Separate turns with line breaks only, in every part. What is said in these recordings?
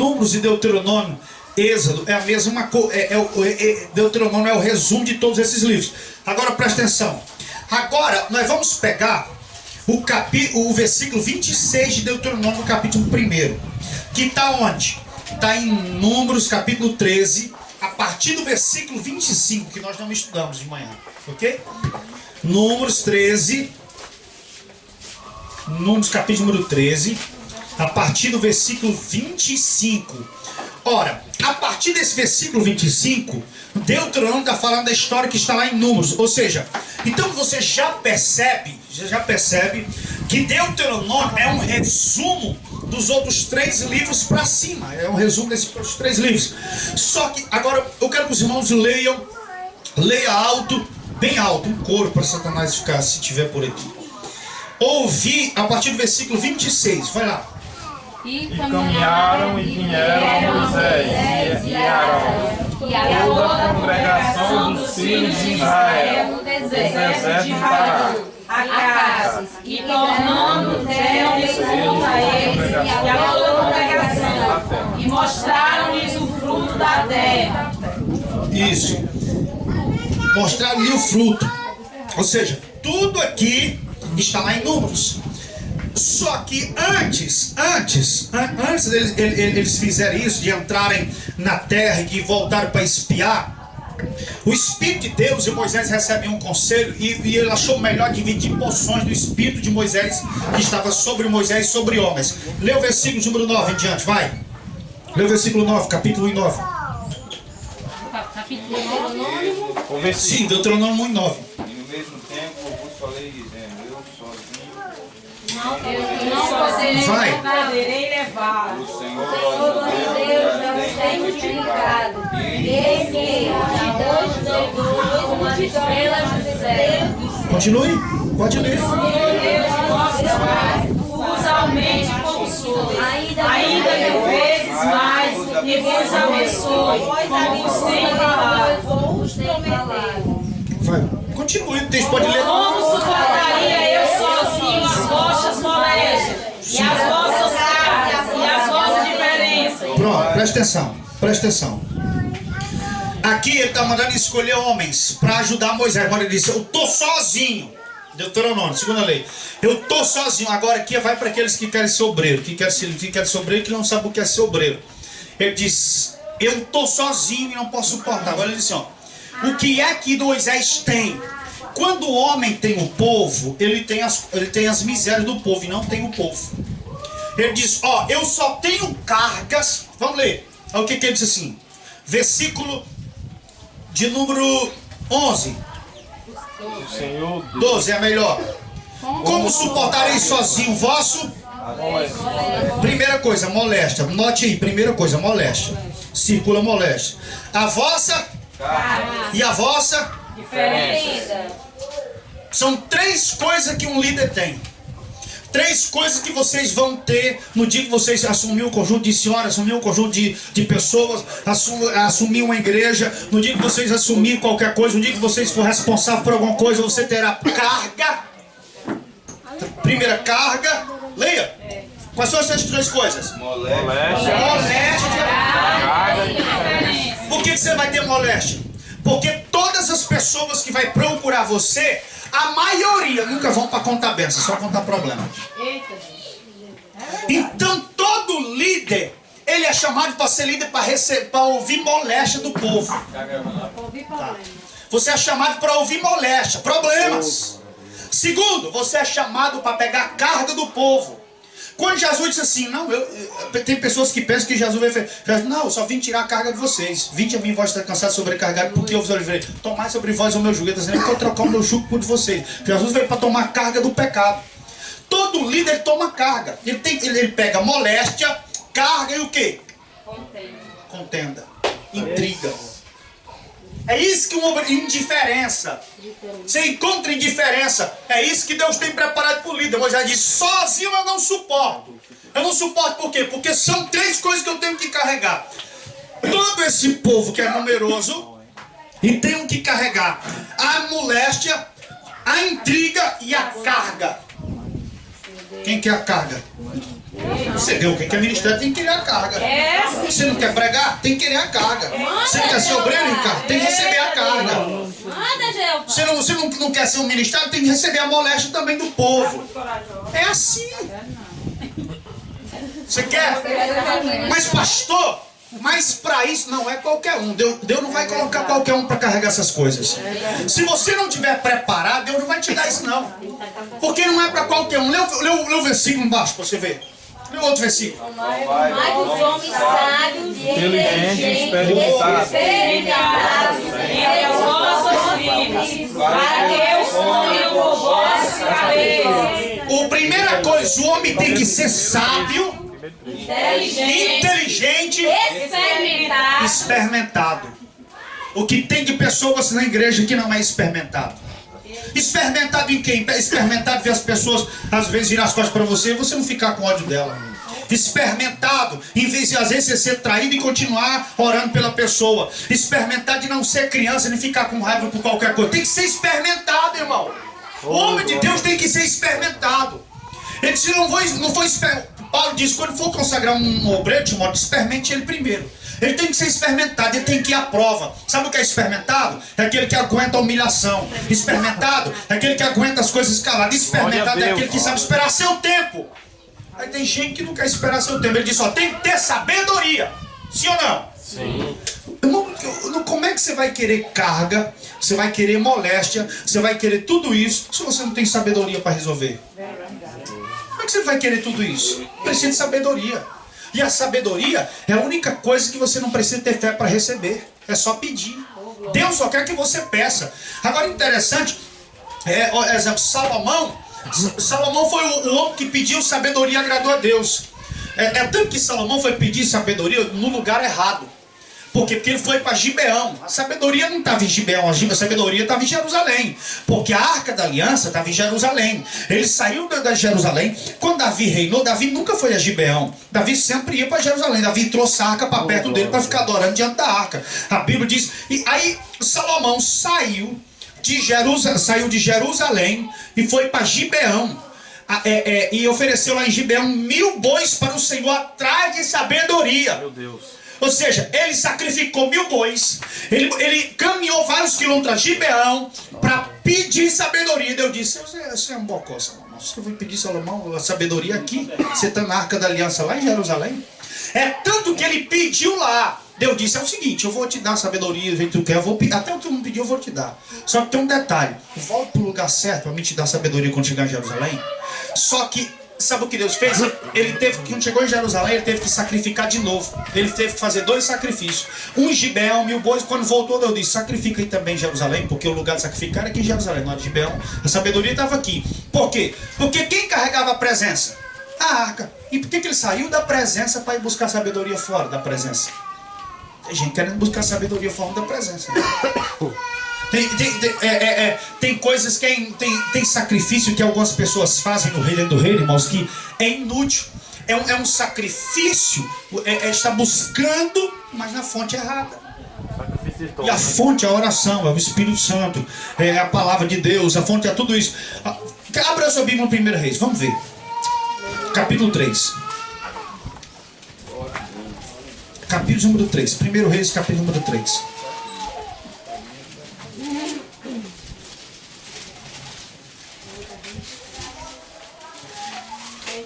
Números e Deuteronômio, Êxodo, é a mesma coisa. Deuteronômio é o resumo de todos esses livros. Agora presta atenção. Agora nós vamos pegar o versículo 26 de Deuteronômio, no capítulo 1. Que está onde? Está em Números, capítulo 13, a partir do versículo 25, que nós não estudamos de manhã. Ok? Números 13. Números, capítulo número 13, a partir do versículo 25. Ora, a partir desse versículo 25, Deuteronômio está falando da história que está lá em Números. Ou seja, então você já percebe que Deuteronômio é um resumo dos outros 3 livros para cima. É um resumo desses outros 3 livros. Só que agora eu quero que os irmãos leia alto, bem alto, um coro para Satanás ficar, se tiver por aqui. Ouvi a partir do versículo 26, vai lá.
E caminharam e vieram Moisés e Arão, toda a congregação dos filhos de Israel, no deserto de Pará, a Cádiz, e tornando deram a eles e a toda a congregação, e mostraram-lhes o fruto da terra.
Isso. Mostraram-lhe o fruto. Ou seja, tudo aqui está lá em Números. Só que antes eles fizerem isso, de entrarem na terra e de voltarem para espiar, o Espírito de Deus e Moisés recebem um conselho e ele achou melhor dividir porções do Espírito de Moisés, que estava sobre Moisés e sobre homens. Lê o versículo número 9 em diante, vai. Lê o versículo 9, capítulo 9.
Capítulo 9?
Sim, Deuteronômio 9.
E no mesmo tempo vos falei dizendo, eu sozinho
não poderei levar.
o Senhor
Deus não tem multiplicado. Eis que de dois uma estrela do céu.
Continue, pode ler.
Deus nosso Pai vos aumente como sois, ainda 1000 vezes mais, e vos abençoe, como vos tem falado.
Vai, continue, o texto pode ler.
Como suportaria eu sozinho as vossas moléstias, e as vossas cargas, e as vossas diferenças?
Pronto, presta atenção. Aqui ele está mandando escolher homens para ajudar Moisés. Agora ele disse, eu estou sozinho. Deuteronômio, segunda lei. Eu estou sozinho. Agora aqui vai para aqueles que querem ser obreiro, que querem ser obreiro, que não sabem o que é ser obreiro. Ele diz, eu estou sozinho e não posso suportar. Agora ele diz assim, ó, o que é que Moisés tem? Quando o homem tem o povo, ele tem as misérias do povo e não tem o povo. Ele diz, ó, eu só tenho cargas. Vamos ler. Olha o que ele diz assim. Versículo de número 11.
o Senhor
12 é melhor. Como suportarei sozinho o vosso? Primeira coisa, moléstia. Note aí, primeira coisa, moléstia. Circula moléstia. A vossa e a vossa
Diferença.
são 3 coisas que um líder tem. 3 coisas que vocês vão ter no dia que vocês assumir um conjunto de senhoras, assumir um conjunto de pessoas, assumir uma igreja. No dia que vocês assumir qualquer coisa, no dia que vocês for responsável por alguma coisa, você terá carga. Primeira carga. Leia. Quais são essas 3 coisas?
moléstia,
Moléstia.
E diferença.
Por que você vai ter moléstia? Porque todas as pessoas que vai procurar você, a maioria nunca vão para contar bênção, só contar problema. Então todo líder, ele é chamado para ser líder para ouvir moléstia do povo. Tá. Você é chamado para ouvir moléstia, problemas. Segundo, você é chamado para pegar a carga do povo. Quando Jesus disse assim, não, tem pessoas que pensam que Jesus veio fazer, não, eu só vim tirar a carga de vocês. Vinde a mim, vós estáis cansados, sobrecarregados, porque eu vos livrei. Tomai sobre vós o meu jugo. Ele está dizendo que eu trocar o meu jugo por de vocês. Jesus veio para tomar a carga do pecado. Todo líder toma carga. Ele pega moléstia, carga e o quê? Contenda. Intriga. É isso que indiferença. Você encontra indiferença. É isso que Deus tem preparado para o líder. Moisés diz, sozinho eu não suporto. Eu não suporto por quê? Porque são 3 coisas que eu tenho que carregar. Todo esse povo que é numeroso e tenho que carregar a moléstia, a intriga e a carga. Quem quer a carga? Você viu quem quer ministério tem que querer a carga. Você não quer pregar? Tem que querer a carga. Você não quer ser obreiro, Ricardo? Tem que receber a carga. Você não quer ser um ministério? Tem que receber a moléstia também do povo. É assim. Você quer? Mas pastor, mas para isso não é qualquer um. Deus não vai colocar qualquer um para carregar essas coisas. Se você não tiver preparado, Deus não vai te dar isso não. Porque não é para qualquer um. Lê o versículo embaixo para você ver. Lê outro versículo.
Mas os homens sábios e
inteligentes,
experimentados para que o sonho por vossa cabeça.
A primeira coisa, o homem tem que ser sábio, inteligente, experimentado. O que tem de pessoas na igreja que não é experimentado. Experimentado em quem? Experimentado ver as pessoas às vezes virar as costas para você e você não ficar com ódio dela. Experimentado em vez de às vezes você ser traído e continuar orando pela pessoa. Experimentado de não ser criança nem ficar com raiva por qualquer coisa. Tem que ser experimentado, irmão. O homem de Deus tem que ser experimentado. Ele disse, não foi experimentado. Paulo diz, quando for consagrar um obreiro, Timóteo, experimente ele primeiro. Ele tem que ser experimentado, ele tem que ir à prova. Sabe o que é experimentado? É aquele que aguenta a humilhação. Experimentado é aquele que aguenta as coisas caladas. Experimentado é aquele que sabe esperar seu tempo. Aí tem gente que não quer esperar seu tempo. Ele diz, ó, tem que ter sabedoria. Sim ou não?
Sim.
Como é que você vai querer carga, você vai querer moléstia, você vai querer tudo isso, se você não tem sabedoria para resolver? Como é que você vai querer tudo isso? Precisa de sabedoria. E a sabedoria é a única coisa que você não precisa ter fé para receber. É só pedir. Deus só quer que você peça. Agora, interessante, exemplo, Salomão foi o homem que pediu sabedoria e agradou a Deus. Tanto que Salomão foi pedir sabedoria no lugar errado. Por quê? Porque ele foi para Gibeão. A sabedoria não estava em Gibeão, a sabedoria estava em Jerusalém. Porque a Arca da Aliança estava em Jerusalém. Ele saiu da Jerusalém. Quando Davi reinou, Davi nunca foi a Gibeão. Davi sempre ia para Jerusalém. Davi trouxe a arca para perto dele para ficar adorando diante da arca. A Bíblia diz... E aí Salomão saiu de Jerusalém e foi para Gibeão. E ofereceu lá em Gibeão 1000 bois para o Senhor atrás de sabedoria. Meu Deus. Ou seja, ele sacrificou 1000 bois. Ele caminhou vários quilômetros a Gibeão para pedir sabedoria. Deus disse, você é um bocó, Salomão. Você vai pedir, Salomão, a sabedoria aqui? Você está na Arca da Aliança lá em Jerusalém? É tanto que ele pediu lá. Deus disse, é o seguinte, eu vou te dar sabedoria do jeito que tu quer. Até o que tu não pediu, eu vou te dar. Só que tem um detalhe. Volta para o lugar certo para me te dar sabedoria quando chegar em Jerusalém. Só que... Sabe o que Deus fez? Quando chegou em Jerusalém, ele teve que sacrificar de novo. Ele teve que fazer 2 sacrifícios. Um em Gibeão, 1000 bois. Quando voltou, Deus disse, sacrifica aí também em Jerusalém, porque o lugar de sacrificar era aqui em Jerusalém, não era de Gibeão. A sabedoria estava aqui. Por quê? Porque quem carregava a presença? A arca. E por que ele saiu da presença para ir buscar sabedoria fora da presença? Tem gente querendo buscar sabedoria fora da presença. Tem coisas que tem sacrifício que algumas pessoas fazem no reino do reino, irmãos, que é inútil. É um sacrifício, está buscando, mas na fonte errada. E a fonte é a oração, é o Espírito Santo, é a palavra de Deus, a fonte é tudo isso. Abra a sua Bíblia no 1 Reis, vamos ver. Capítulo 3. Capítulo número 3. 1 Reis, capítulo número 3.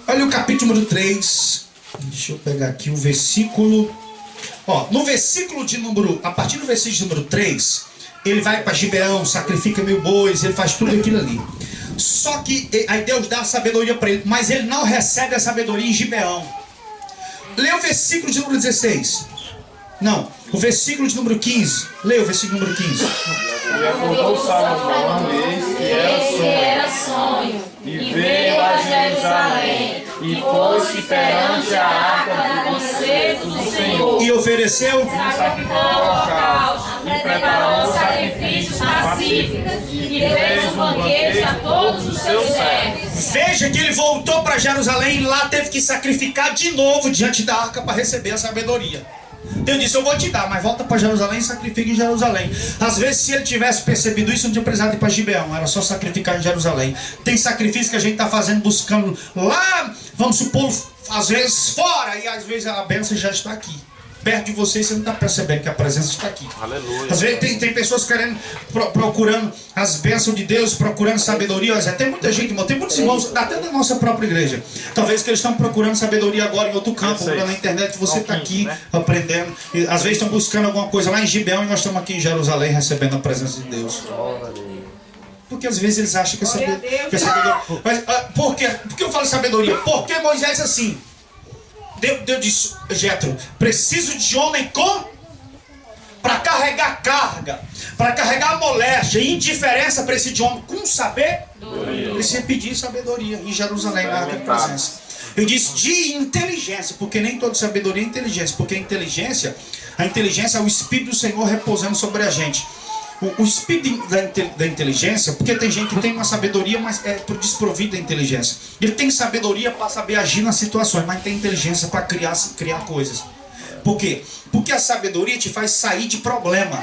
Olha o capítulo número 3. Deixa eu pegar aqui o versículo. No versículo de número... A partir do versículo de número 3, ele vai para Gibeão, sacrifica 1000 bois, ele faz tudo aquilo ali. Só que aí Deus dá a sabedoria para ele, mas ele não recebe a sabedoria em Gibeão. Lê o versículo de número 16. Não, o versículo de número 15. Lê o versículo número 15.
E acordou Salomão, eis que era sonho, e veio a Jerusalém, e pôs-se perante a arca do concerto do Senhor,
e ofereceu
e preparou sacrifícios pacíficos, e fez um banquete a todos os seus servos.
Veja que ele voltou para Jerusalém e lá teve que sacrificar de novo diante da arca para receber a sabedoria. Deus disse, eu vou te dar, mas volta para Jerusalém e sacrifica em Jerusalém. Às vezes, se ele tivesse percebido isso, não tinha precisado ir para Gibeão, era só sacrificar em Jerusalém. Tem sacrifício que a gente está fazendo, buscando lá, vamos supor, às vezes fora, e às vezes a bênção já está aqui. perto de você e você não está percebendo que a presença está aqui.
Aleluia.
Às vezes tem pessoas querendo, procurando as bênçãos de Deus, procurando sabedoria. Tem muita gente, irmão, tem muitos irmãos, até da nossa própria igreja. Talvez que eles estão procurando sabedoria agora em outro campo, na internet. Você está aqui, né, aprendendo. E, às vezes estão buscando alguma coisa lá em Gibeão e nós estamos aqui em Jerusalém recebendo a presença de Deus. Porque às vezes eles acham que é sabedoria. Mas por que eu falo sabedoria? Porque Moisés assim. Deus disse, Jétro, preciso de homem para carregar carga, para carregar moléstia e indiferença. Preciso de homem com saber. Precisa pedir sabedoria em Jerusalém, na presença. Eu disse de inteligência, porque nem toda sabedoria é inteligência, porque a inteligência é o Espírito do Senhor repousando sobre a gente. O espírito da inteligência, porque tem gente que tem uma sabedoria, mas é desprovido da inteligência. Ele tem sabedoria para saber agir nas situações, mas tem inteligência para criar coisas. Por quê? Porque a sabedoria te faz sair de problema,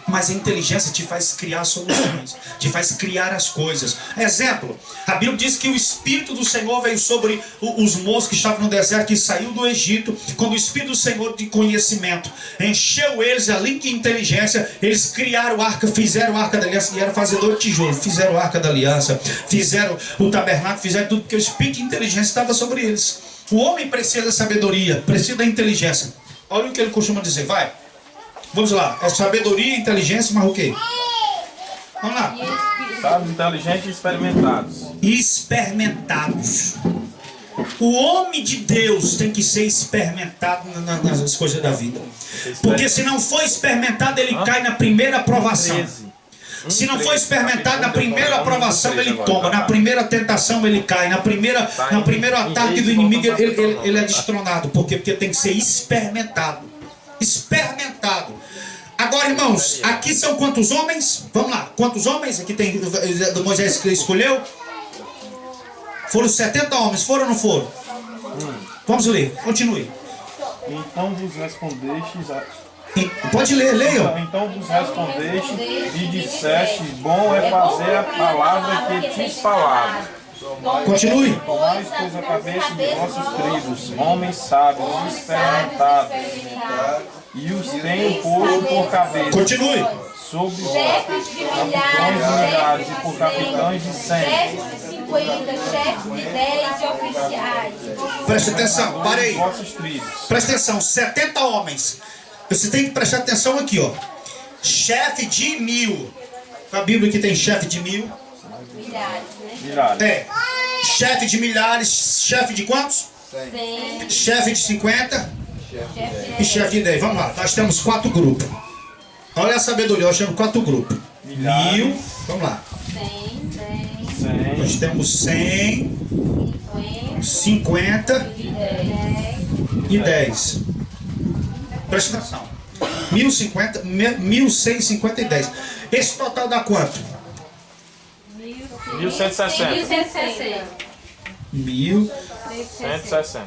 mas a inteligência te faz criar soluções, te faz criar as coisas. Exemplo, a Bíblia diz que o Espírito do Senhor veio sobre os moços que estavam no deserto, que saiu do Egito, quando o Espírito do Senhor de conhecimento encheu eles, além de inteligência, eles criaram a arca, fizeram a arca da aliança, e eram fazedor de tijolo, fizeram a arca da aliança, fizeram o tabernáculo, fizeram tudo, porque o Espírito de inteligência estava sobre eles. O homem precisa da sabedoria, precisa da inteligência. Olha o que ele costuma dizer, vai. Vamos lá, é sabedoria, inteligência, mas o quê? Vamos lá.
Sábios, inteligentes e experimentados.
Experimentados. O homem de Deus tem que ser experimentado nas coisas da vida. Porque se não for experimentado, ele cai na primeira aprovação. Se não for experimentado, na primeira aprovação ele toma. Na primeira tentação ele cai. No primeiro ataque do inimigo ele é destronado. Por quê? Porque tem que ser experimentado. Experimentado. Agora, irmãos, aqui são quantos homens? Vamos lá, quantos homens? Aqui tem do Moisés que escolheu. Foram 70 homens, foram ou não foram? Vamos ler, continue.
Então vos respondestes
Pode ler, leia.
Então vos respondeste e disseste, bom é fazer a palavra que te falaram.
Continue.
Tomais, pois, a cabeça de vossos tribos, homens sábios, experimentados, e os tenho posto por cabeça.
Continue.
Sobre capitães de milhares e por capitães de 100.
Chefes de 50, chefes de 10 e oficiais.
Presta atenção, para aí.
Vossos tribos.
Presta atenção, 70 homens. Você tem que prestar atenção aqui, ó. Chefe de 1000. A Bíblia que tem chefe de 1000.
Milhares.
É. Chefe de milhares. Chefe de quantos?
100.
Chefe de 50. E chefe de 10. Vamos lá. Nós temos 4 grupos. Olha a sabedoria. Nós temos 4 grupos. 1000. Vamos lá.
100.
Nós temos 100. 50. E 10. Presta atenção. 1050, 1150 e 10. Esse total dá quanto?
1160.
1160.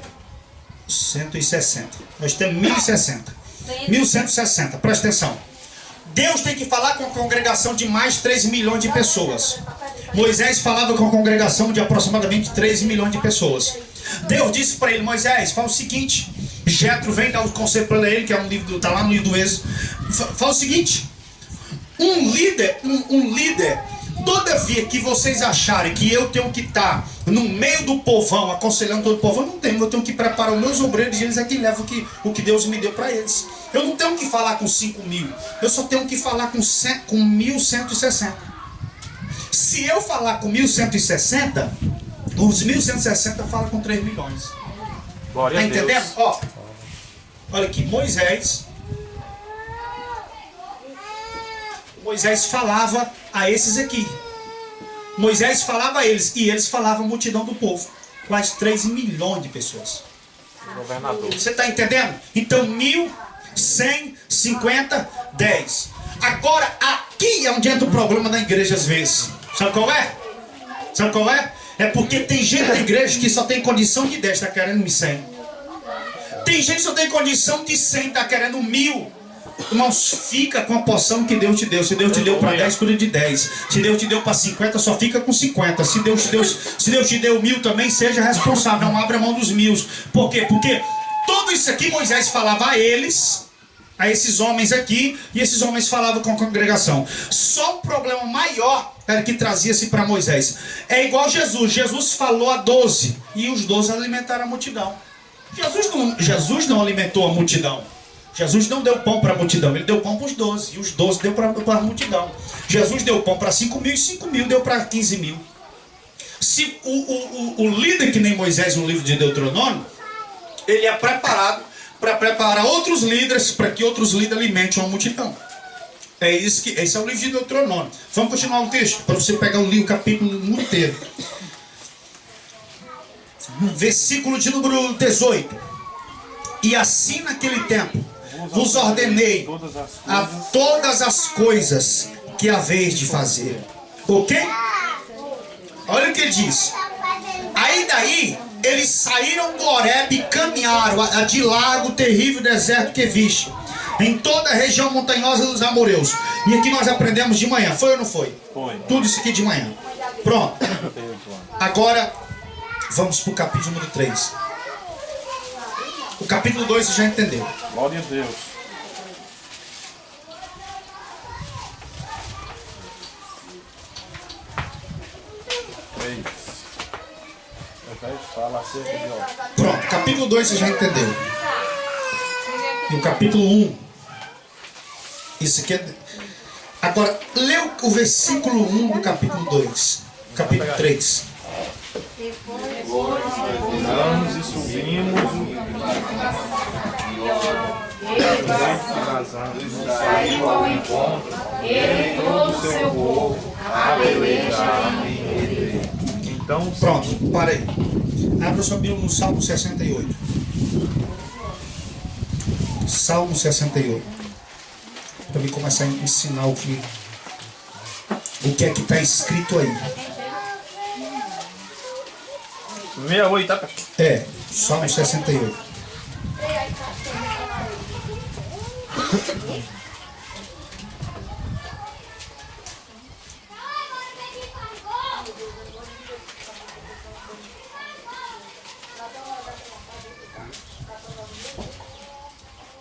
Nós temos 1060. 1160. Presta atenção. Deus tem que falar com a congregação de mais de 3 milhões de pessoas. Moisés falava com a congregação de aproximadamente 3 milhões de pessoas. Deus disse para ele, Moisés, fala o seguinte. Jétro vem dar o conselho para ele, que é um livro, está lá no livro do Êxodo. Fala o seguinte: um líder, todavia que vocês acharem que eu tenho que estar no meio do povão, aconselhando todo o povão, eu não tenho. Eu tenho que preparar os meus obreiros e eles é que levam o que Deus me deu para eles. Eu não tenho que falar com 5.000, eu só tenho que falar com 1.160. Se eu falar com 1.160, os 1.160 falam com 3 milhões.
Glória a Deus.
Entendendo? Ó, olha aqui, Moisés falava a esses aqui. Moisés falava a eles, e eles falavam a multidão do povo. Quase 3 milhões de pessoas.
Governador.
Você está entendendo? Então 1150, 10. Agora, aqui é onde entra o problema da igreja às vezes. Sabe qual é? Sabe qual é? É porque tem gente da igreja que só tem condição de 10, está querendo 100. Tem gente que só tem condição de 100, está querendo 1000. Irmãos, fica com a porção que Deus te deu. Se Deus te deu para 10, cuida de 10. Se Deus te deu para 50, só fica com 50. Se Deus te deu 1000 também, seja responsável. Não abra mão dos 1000. Por quê? Porque Tudo isso aqui Moisés falava a eles, a esses homens aqui, e esses homens falavam com a congregação. Só um problema maior era que trazia-se para Moisés. É igual Jesus. Jesus falou a 12 e os 12 alimentaram a multidão. Jesus não alimentou a multidão. Jesus não deu pão para a multidão, ele deu pão para os 12 e os 12 deu para a multidão. Jesus deu pão para 5.000 e 5.000 deu para 15.000. Se o líder que nem Moisés no livro de Deuteronômio, ele é preparado para preparar outros líderes, para que outros líderes alimentem uma multidão. Esse é o livro de Deuteronômio. Vamos continuar o texto, para você pegar o livro, o capítulo inteiro. Versículo de número 18. E assim naquele tempo vos ordenei a todas as coisas que haveis de fazer. Ok? Olha o que ele diz. Aí daí eles saíram do Horebe e caminharam de largo terrível deserto que viste, em toda a região montanhosa dos amoreus. E aqui nós aprendemos de manhã. Foi ou não foi?
Foi.
Tudo isso aqui de manhã. Pronto. Agora vamos para o capítulo número 3. O capítulo 2 você já entendeu.
Glória a Deus. Fala acerca de ó.
Pronto, capítulo 2 você já entendeu. E o capítulo 1. Isso aqui é... Agora, lê o versículo 1 do capítulo 2. Capítulo 3.
Vamos e subimos saiu ao encontro, ele e todo o seu povo, a pelejar. Então,
pronto, para aí. Abra sua Bíblia no Salmo 68. Salmo 68. Para mim começar a ensinar o que é que está escrito aí.
68, tá, pastor?
É, Salmo 68.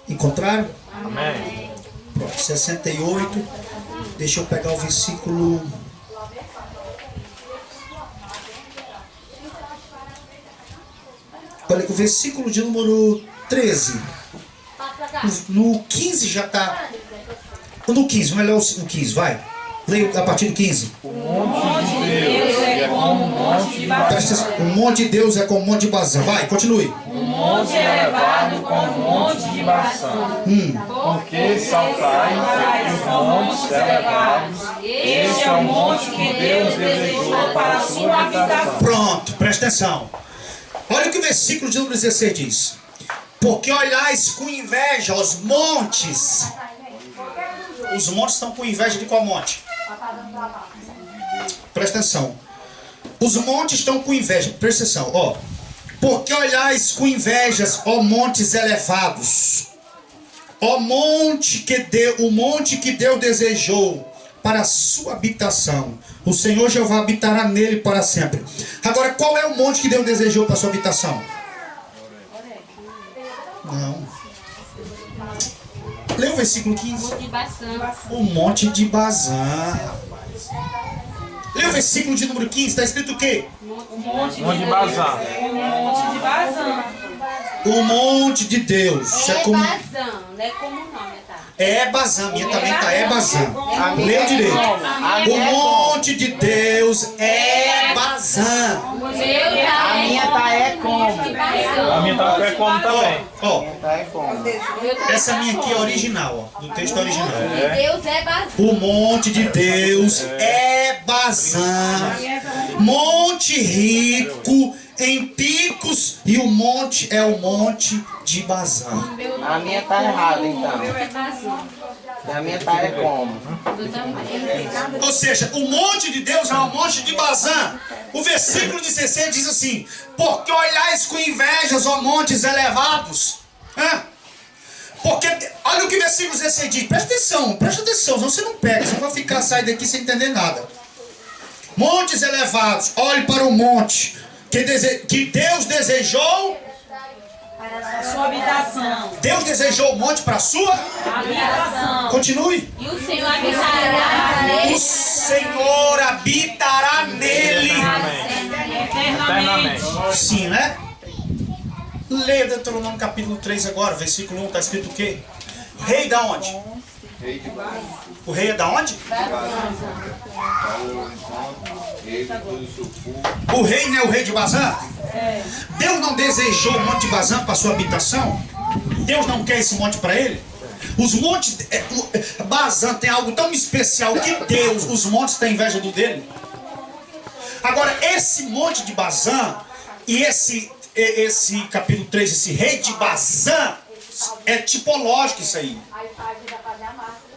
Encontraram?
Amém.
Pronto, 68. Deixa eu pegar o versículo. Olha, o versículo de número 13. No 15 já está. No 15, melhor o 15, vai. Leia a partir do 15.
O monte de Deus é como um monte de Bazã.
O monte de Deus é como um monte de Bazã. Vai, continue.
O monte elevado como um monte de Bazã.
Porque saltai entre os montes elevados. Este é o monte que Deus desejou para a sua habitação.
Pronto, presta atenção. Olha o que o versículo de número 16 diz. Porque olhais com inveja os montes. Os montes estão com inveja de qual monte? Presta atenção. Os montes estão com inveja. Presta atenção, ó. Porque olhais com invejas, ó montes elevados. Ó monte o monte que Deus desejou para a sua habitação. O Senhor Jeová habitará nele para sempre. Agora, qual é o monte que Deus desejou para a sua habitação? Não. Lê o versículo 15. O monte de Bazã. Lê o versículo de número 15. Está escrito o quê?
O monte
de Bazã.
O monte de Bazã.
O monte de Deus.
É Bazã, não é como o nome, tá?
É Bazã, minha também tá, é Bazã. Leu direito. O monte de Deus é Bazã.
A
minha tá é como.
A minha tá é como também.
Ó, essa minha aqui é original, ó, do texto original.
Deus é Bazã.
O monte de Deus é Bazã. Monte rico em picos, e o monte é o monte de Bazã.
A minha tá errada, então. A minha tá é como?
Ou seja, o monte de Deus é o monte de Bazã. O versículo 16 diz assim: porque olhais com invejas, ó montes elevados. Porque, olha o que o versículo 16 diz. Presta atenção, senão você não pega. Você vai sair daqui sem entender nada. Montes elevados, olhe para o monte que Deus desejou
sua habitação.
Deus desejou o monte para a sua
Habitação.
Continue.
E o Senhor habitará
O
nele.
Senhor habitará nele.
Eternamente.
Sim, né? Leia Deuteronômio capítulo 3 agora, versículo 1, está escrito o quê? Rei da onde?
Rei de Bazã.
O rei é da onde?
Ele todo o seu povo.
O rei não é o rei de Bazã? Deus não desejou o monte de Bazã para sua habitação? Deus não quer esse monte para ele? Os montes... Bazã tem algo tão especial que Deus, os montes têm inveja do dele. Agora, esse monte de Bazã e esse capítulo 3, esse rei de Bazã, é tipológico isso aí.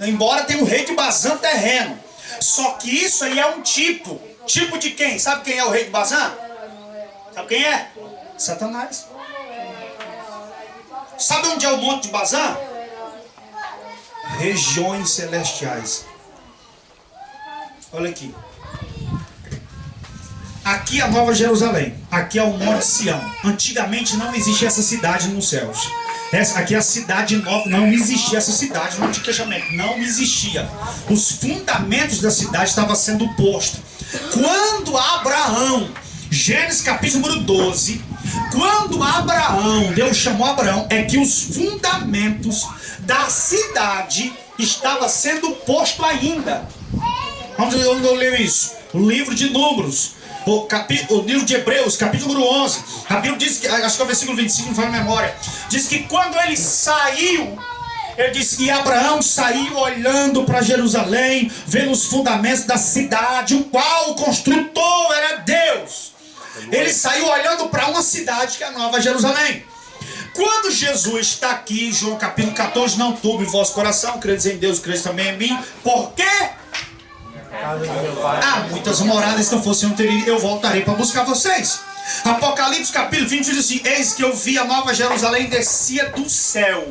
Embora tenha o rei de Bazã terreno. Só que isso aí é um tipo. Tipo de quem? Sabe quem é o rei de Bazã? Sabe quem é? Satanás. Sabe onde é o monte de Bazã? Regiões celestiais. Olha aqui. Aqui é a Nova Jerusalém. Aqui é o Monte Sião. Antigamente não existia essa cidade nos céus. Aqui é a cidade nova. Não existia essa cidade no Antigo Testamento. Não existia. Os fundamentos da cidade estavam sendo postos. Quando Abraão, Gênesis capítulo número 12, quando Abraão, Deus chamou Abraão, é que os fundamentos da cidade estavam sendo postos ainda. Onde eu leio isso? O livro de Números. O livro de Hebreus, capítulo número 11. A Bíblia diz que, acho que é o versículo 25, não faz memória. Diz que quando ele saiu, ele disse que Abraão saiu olhando para Jerusalém, vendo os fundamentos da cidade, o qual o construtor era Deus. Ele saiu olhando para uma cidade que é a Nova Jerusalém. Quando Jesus está aqui, João capítulo 14, não turbe o vosso coração, credes em Deus, credes também em mim. Por quê? Há muitas moradas, se não fosse eu voltarei para buscar vocês. Apocalipse capítulo 20 diz assim: eis que eu vi a Nova Jerusalém descia do céu.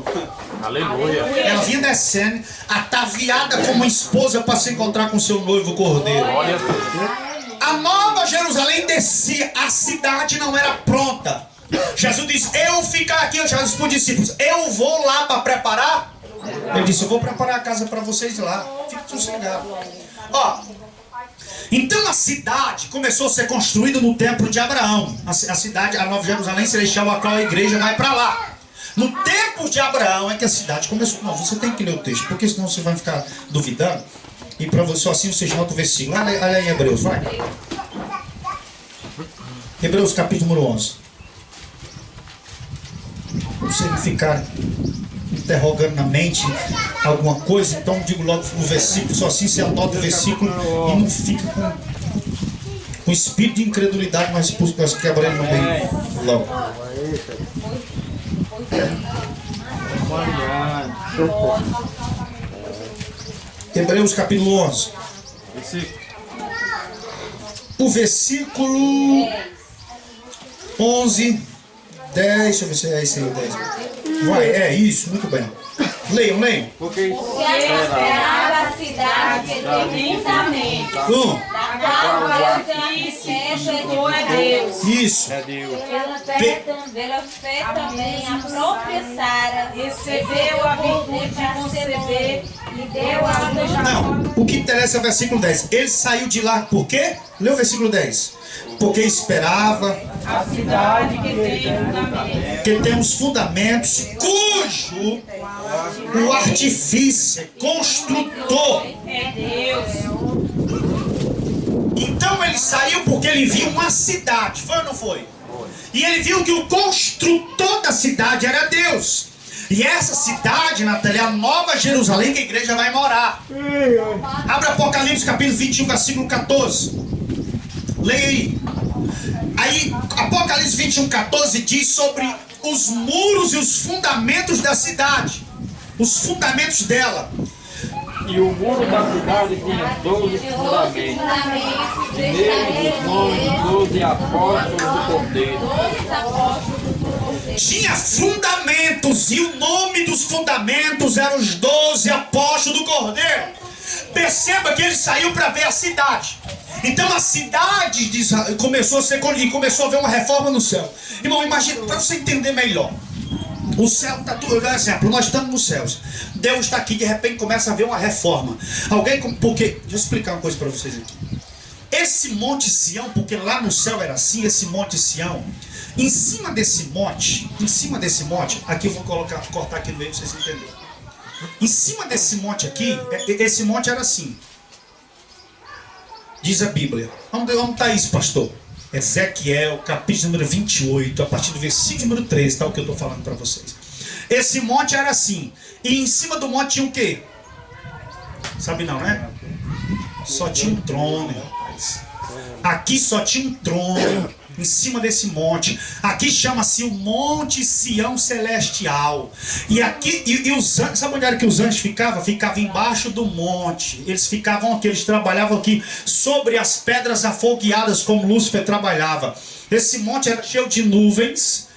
Aleluia.
Ela vinha descendo, ataviada como uma esposa para se encontrar com seu noivo cordeiro. A Nova Jerusalém descia, a cidade não era pronta. Jesus disse: eu ficar aqui, Jesus disse para os discípulos: eu vou lá para preparar. Ele disse: eu vou preparar a casa para vocês lá. Fique sossegado. Ó, então a cidade começou a ser construída no templo de Abraão. A cidade, a Nova Jerusalém celestial, a qual a igreja vai para lá. No tempo de Abraão é que a cidade começou. Não, você tem que ler o texto, porque senão você vai ficar duvidando. E para você assim você nota o versículo. Olha em Hebreus, vai. Hebreus capítulo número 11. Para você não ficar interrogando na mente alguma coisa, então digo logo o versículo, só assim você anota o versículo e não fica com espírito de incredulidade, nós quebramos no meio logo. Hebreus capítulo 11. O versículo 11, 10, deixa eu ver se é esse aí, 10. Vai, é isso, muito bem. Leiam.
Porque esperava a cidade que tem fundamento, da qual Deus é Deus.
Isso.
Pela fé também a própria Sara
Recebeu a virtude de conceber e deu a luz.
Não, o que interessa é o versículo 10. Ele saiu de lá por quê? Lê o versículo 10. Porque esperava
A cidade que tem fundamento.
que tem os fundamentos, cujo o artifício, construtor.
É Deus.
Então ele saiu porque ele viu uma cidade, foi ou não foi? E ele viu que o construtor da cidade era Deus. E essa cidade, Natália, é a Nova Jerusalém que a igreja vai morar. Abra Apocalipse capítulo 21, versículo 14. Leia aí. Aí, Apocalipse 21, 14 diz sobre os muros e os fundamentos da cidade. Os fundamentos dela.
E o muro da cidade tinha 12 fundamentos. E neles os nomes de 12 apóstolos do Cordeiro.
Tinha fundamentos, e o nome dos fundamentos eram os 12 apóstolos do Cordeiro. Perceba que ele saiu para ver a cidade. Então a cidade de Israel começou a ser, e começou a ver uma reforma no céu. Irmão, imagina, para você entender melhor. O céu está tudo, por exemplo, nós estamos nos céus. Deus está aqui, de repente começa a haver uma reforma. Porque, deixa eu explicar uma coisa para vocês aqui. Esse monte Sião, porque lá no céu era assim, esse monte Sião, em cima desse monte, aqui eu vou cortar aqui no meio para vocês entenderem. Em cima desse monte aqui, esse monte era assim. Diz a Bíblia. Onde está isso, pastor? Ezequiel, capítulo número 28, a partir do versículo número 13, tá o que eu estou falando para vocês. Esse monte era assim. E em cima do monte tinha o quê? Sabe não, né? Só tinha um trono, rapaz. Aqui só tinha um trono. Em cima desse monte. Aqui chama-se o Monte Sião Celestial. E aqui, e os anjos, sabe onde era que os anjos ficavam? Ficavam embaixo do monte. Eles ficavam aqui, eles trabalhavam aqui sobre as pedras afogueadas, como Lúcifer trabalhava. Esse monte era cheio de nuvens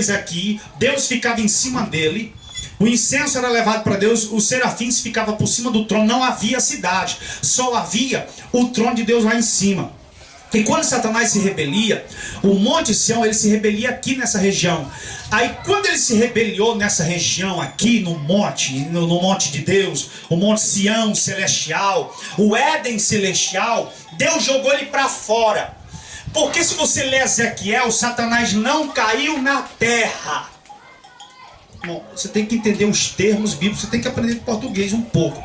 aqui. Deus ficava em cima dele. O incenso era levado para Deus, os serafins ficavam por cima do trono. Não havia cidade, só havia o trono de Deus lá em cima. E quando Satanás se rebelia, o Monte Sião, ele se rebelia aqui nessa região. Aí quando ele se rebeliou nessa região aqui no monte de Deus, o Monte Sião Celestial, o Éden Celestial, Deus jogou ele para fora. Porque se você ler Ezequiel, Satanás não caiu na terra. Bom, você tem que entender os termos bíblicos, você tem que aprender português um pouco.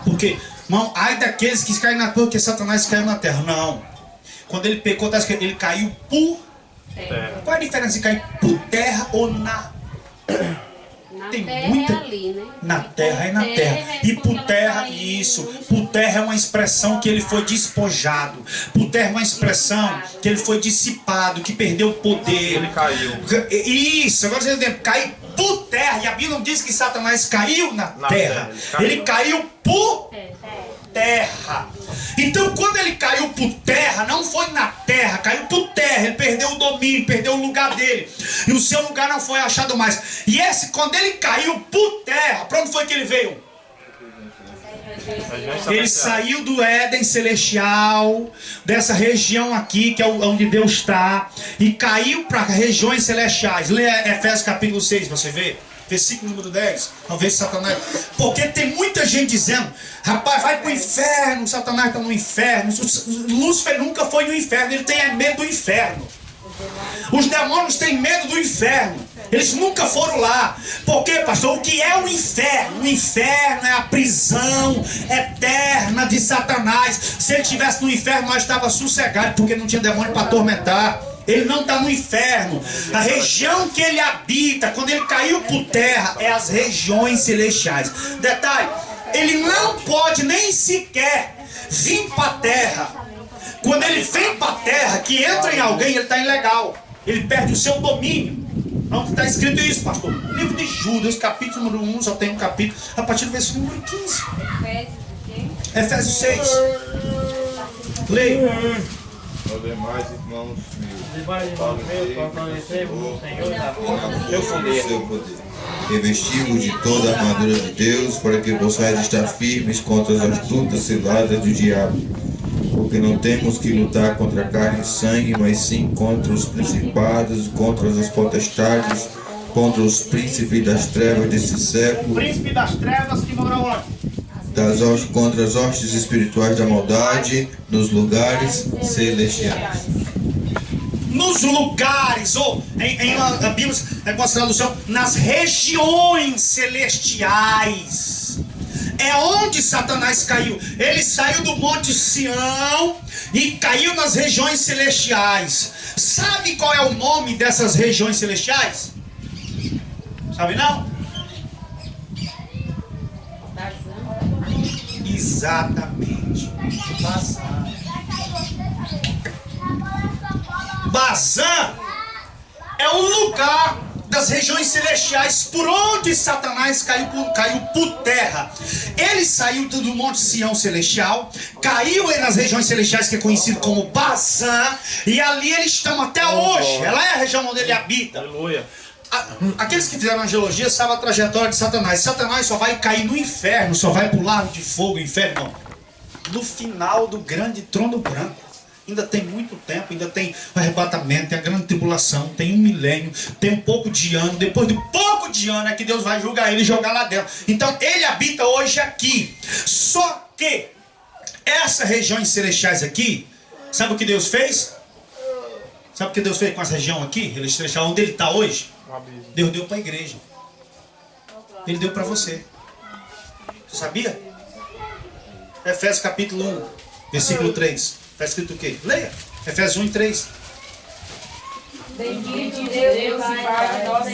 Porque, irmão, ai daqueles que caem na terra, porque Satanás caiu na terra. Não. Quando ele pecou, ele caiu por terra. Qual é a diferença de cair por terra ou na? Tem
terra
muita.
É ali, né?
Na terra é na terra. E por terra, isso. Por terra é uma expressão que ele foi despojado. Por terra é uma expressão que ele foi dissipado, que perdeu o poder.
Ele caiu.
Isso, agora você entende. Cai por terra. E a Bíblia não diz que Satanás caiu na terra. Ele caiu por terra. Então quando ele caiu por terra, não foi na terra, caiu por terra, ele perdeu o domínio, perdeu o lugar dele, e o seu lugar não foi achado mais. E quando ele caiu por terra, para onde foi que ele veio? Ele saiu do Éden Celestial, dessa região aqui, que é onde Deus está, e caiu para regiões celestiais. Leia Efésios capítulo 6, você vê. Versículo número 10, talvez Satanás. Porque tem muita gente dizendo, rapaz, vai para o inferno, Satanás está no inferno. Lúcifer nunca foi no inferno, ele tem medo do inferno. Os demônios têm medo do inferno. Eles nunca foram lá. Por quê, pastor? O que é o inferno? O inferno é a prisão eterna de Satanás. Se ele estivesse no inferno, nós estávamos sossegados, porque não tinha demônio para atormentar. Ele não está no inferno. A região que ele habita, quando ele caiu por terra, é as regiões celestiais. Detalhe, ele não pode nem sequer vir para a terra. Quando ele vem para a terra, que entra em alguém, ele está ilegal. Ele perde o seu domínio. Não está escrito isso, pastor. Livro de Judas, capítulo número 1, só tem um capítulo, a partir do versículo número 15. Efésios 6. Leia.
Aos demais irmãos
meus, seu poder. Revestimos de toda a armadura de Deus, para que possais estar firmes contra as astutas ciladas do diabo. Porque não temos que lutar contra carne e sangue, mas sim contra os principados, contra as potestades, contra os príncipes das trevas desse século.
O príncipe das trevas que mora onde?
Contra as hostes espirituais da maldade nos lugares celestiais.
Nos lugares, ou em a Bíblia é com a tradução, nas regiões celestiais. É onde Satanás caiu. Ele saiu do Monte Sião e caiu nas regiões celestiais. Sabe qual é o nome dessas regiões celestiais? Sabe não? Exatamente. Bazã é um lugar das regiões celestiais por onde Satanás caiu por terra. Ele saiu do Monte Sião Celestial, caiu nas regiões celestiais, que é conhecido como Bazã, e ali eles estão até hoje. Ela é a região onde ele habita.
Aleluia.
Aqueles que fizeram angelologia sabem a trajetória de Satanás. Satanás só vai cair no inferno, só vai pular de fogo, inferno, no final do grande trono branco. Ainda tem muito tempo, ainda tem o arrebatamento, tem a grande tribulação, tem 1 milênio, tem um pouco de ano. Depois de pouco de ano é que Deus vai julgar ele e jogar lá dentro. Então ele habita hoje aqui. Só que essas regiões celestiais aqui, sabe o que Deus fez? Sabe o que Deus fez com essa região aqui? Ele celestial, onde ele está hoje? Deus deu para a igreja. Ele deu para você. Você sabia? Efésios capítulo 1, versículo 3. Está escrito o quê? Leia. Efésios 1 e 3.
Bendito Deus e Pai de nossa